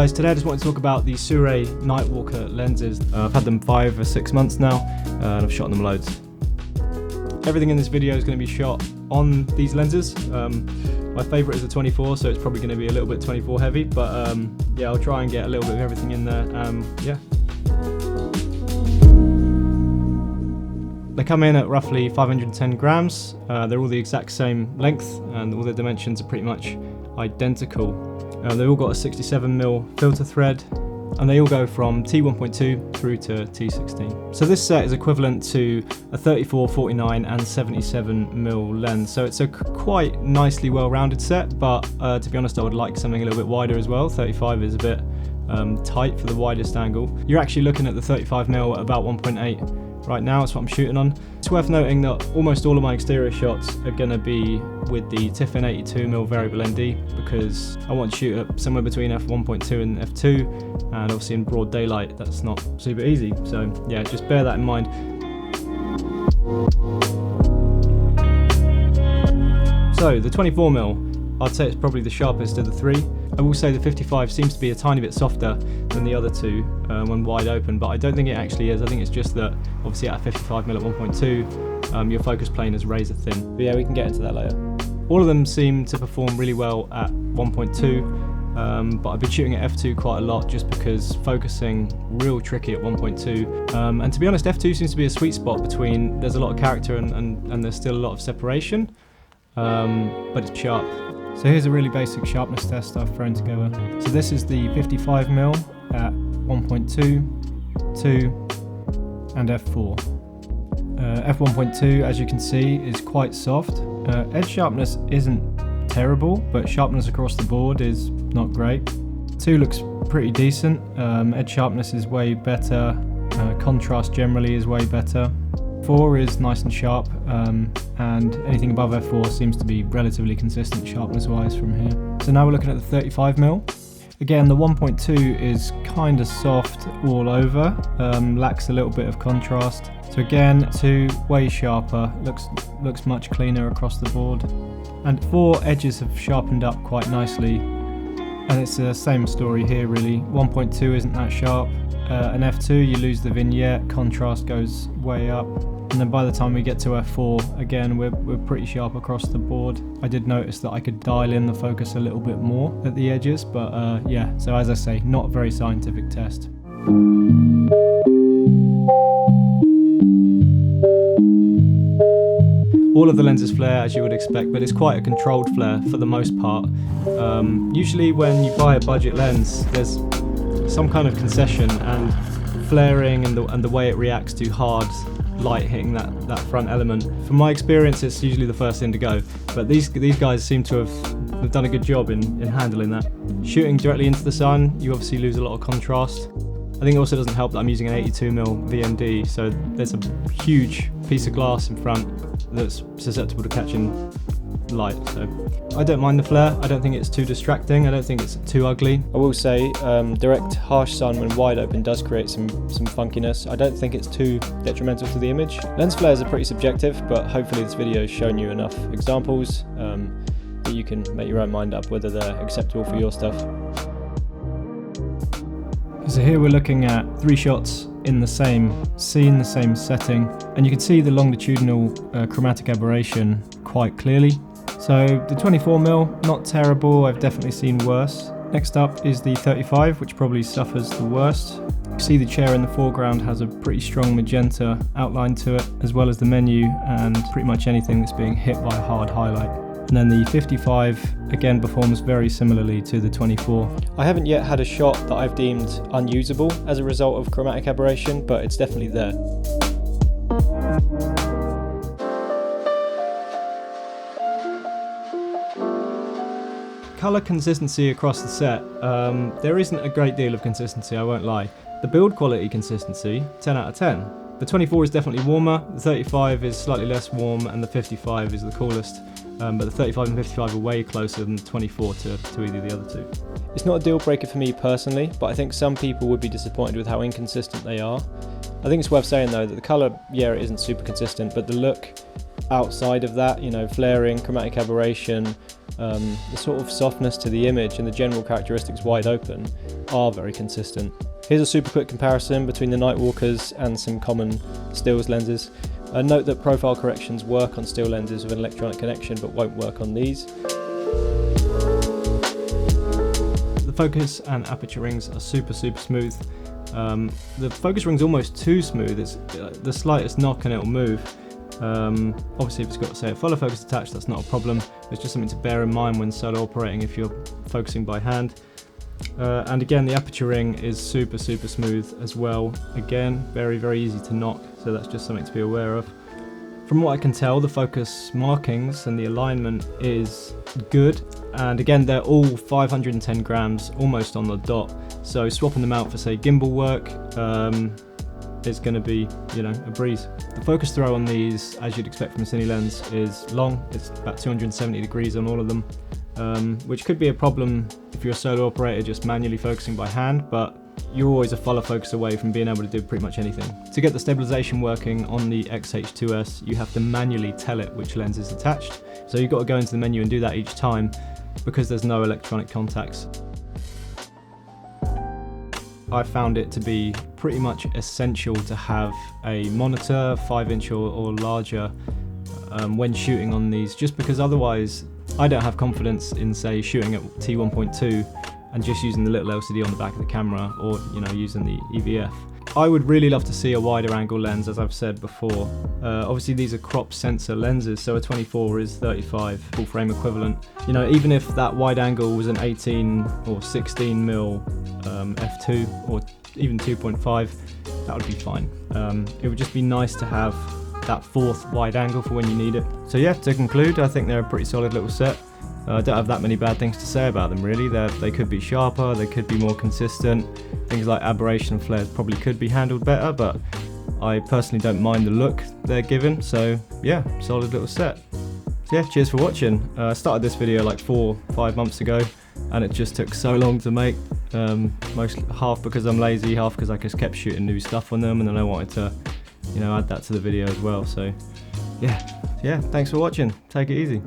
guys, today I just wanted to talk about the Sirui Nightwalker lenses. I've had them 5 or 6 months now, and I've shot them loads. Everything in this video is going to be shot on these lenses. My favourite is the 24, so it's probably going to be a little bit 24 heavy, but yeah, I'll try and get a little bit of everything in there. Yeah. They come in at roughly 510 grams. They're all the exact same length, and all the dimensions are pretty much identical. They've all got a 67mm filter thread, and they all go from T1.2 through to T16. So this set is equivalent to a 34, 49 and 77mm lens. So it's a quite nicely well-rounded set, but to be honest, I would like something a little bit wider as well. 35 is a bit tight for the widest angle. You're actually looking at the 35mm at about 1.8 right now. That's what I'm shooting on. It's worth noting that almost all of my exterior shots are going to be with the Tiffin 82mm variable ND, because I want to shoot at somewhere between f1.2 and f2, and obviously in broad daylight that's not super easy, so yeah, just bear that in mind. So the 24mm, I'd say it's probably the sharpest of the three. I will say the 55 seems to be a tiny bit softer than the other two when wide open, but I don't think it actually is. I think it's just that obviously at 55mm at 1.2 your focus plane is razor thin. But yeah, we can get into that later. All of them seem to perform really well at 1.2, but I've been shooting at f2 quite a lot just because focusing real tricky at 1.2. And to be honest, f2 seems to be a sweet spot between, there's a lot of character and there's still a lot of separation, but it's sharp. So here's a really basic sharpness test I've thrown together. So this is the 55mm at 1.2, 2 and f4. F1.2, as you can see, is quite soft. Edge sharpness isn't terrible, but sharpness across the board is not great. 2 looks pretty decent. Edge sharpness is way better. Contrast generally is way better. 4 is nice and sharp, and anything above f4 seems to be relatively consistent sharpness wise from here. So now we're looking at the 35mm. Again, the 1.2 is kind of soft all over, lacks a little bit of contrast. So again, 2 way sharper, looks much cleaner across the board. And 4 edges have sharpened up quite nicely, and it's the same story here really. 1.2 isn't that sharp. An f2 you lose the vignette, contrast goes way up, and then by the time we get to f4, again we're pretty sharp across the board. I did notice that I could dial in the focus a little bit more at the edges, but yeah, so as I say, not a very scientific test. All of the lenses flare as you would expect, but it's quite a controlled flare for the most part. Usually when you buy a budget lens, there's some kind of concession, and flaring and the way it reacts to hard light hitting that front element. From my experience, it's usually the first thing to go, but these guys seem to have done a good job in handling that. Shooting directly into the sun, you obviously lose a lot of contrast. I think it also doesn't help that I'm using an 82mm VMD, so there's a huge piece of glass in front that's susceptible to catching light, so I don't mind the flare. I don't think it's too distracting. I don't think it's too ugly. I will say direct harsh sun when wide open does create some funkiness. I don't think it's too detrimental to the image. Lens flares are pretty subjective, but hopefully this video has shown you enough examples that you can make your own mind up whether they're acceptable for your stuff. So here we're looking at 3 shots in the same scene, the same setting, and you can see the longitudinal chromatic aberration quite clearly. So the 24mm, not terrible, I've definitely seen worse. Next up is the 35, which probably suffers the worst. You see the chair in the foreground has a pretty strong magenta outline to it, as well as the menu and pretty much anything that's being hit by a hard highlight. And then the 55 again performs very similarly to the 24. I haven't yet had a shot that I've deemed unusable as a result of chromatic aberration, but it's definitely there. Colour consistency across the set, there isn't a great deal of consistency, I won't lie. The build quality consistency, 10 out of 10. The 24 is definitely warmer, the 35 is slightly less warm, and the 55 is the coolest. But the 35 and 55 are way closer than the 24 to either of the other two. It's not a deal breaker for me personally, but I think some people would be disappointed with how inconsistent they are. I think it's worth saying though that the colour, yeah, it isn't super consistent, but the look outside of that, you know, flaring, chromatic aberration, the sort of softness to the image and the general characteristics wide open are very consistent. Here's a super quick comparison between the Nightwalkers and some common stills lenses. Note that profile corrections work on still lenses with an electronic connection but won't work on these. The focus and aperture rings are super smooth. The focus ring's almost too smooth. It's the slightest knock and it'll move. Obviously if it's got, say, a follow focus attached, that's not a problem. It's just something to bear in mind when solo operating if you're focusing by hand. And again, the aperture ring is super smooth as well. Again, very easy to knock, so that's just something to be aware of. From what I can tell, the focus markings and the alignment is good, and again, they're all 510 grams, almost on the dot, so swapping them out for, say, gimbal work is going to be, you know, a breeze. The focus throw on these, as you'd expect from a cine lens, is long. It's about 270 degrees on all of them, which could be a problem if you're a solo operator just manually focusing by hand, but you're always a follow focus away from being able to do pretty much anything. To get the stabilization working on the XH2S, you have to manually tell it which lens is attached. So you've got to go into the menu and do that each time because there's no electronic contacts. I found it to be pretty much essential to have a monitor 5-inch or larger when shooting on these, just because otherwise I don't have confidence in, say, shooting at T1.2 and just using the little LCD on the back of the camera, or, you know, using the EVF. I would really love to see a wider angle lens, as I've said before. Obviously these are crop sensor lenses, so a 24 is 35 full frame equivalent. You know, even if that wide angle was an 18 or 16 mil f2 or even 2.5, that would be fine. It would just be nice to have that fourth wide angle for when you need it. So yeah, to conclude, I think they're a pretty solid little set. I don't have that many bad things to say about them, really. They could be sharper, they could be more consistent. Things like aberration and flares probably could be handled better, but I personally don't mind the look they're given. So yeah, solid little set. So yeah, cheers for watching. I started this video like 4-5 months ago, and it just took so long to make. Mostly half because I'm lazy, half because I just kept shooting new stuff on them, and then I wanted to, you know, add that to the video as well. So yeah, thanks for watching. Take it easy.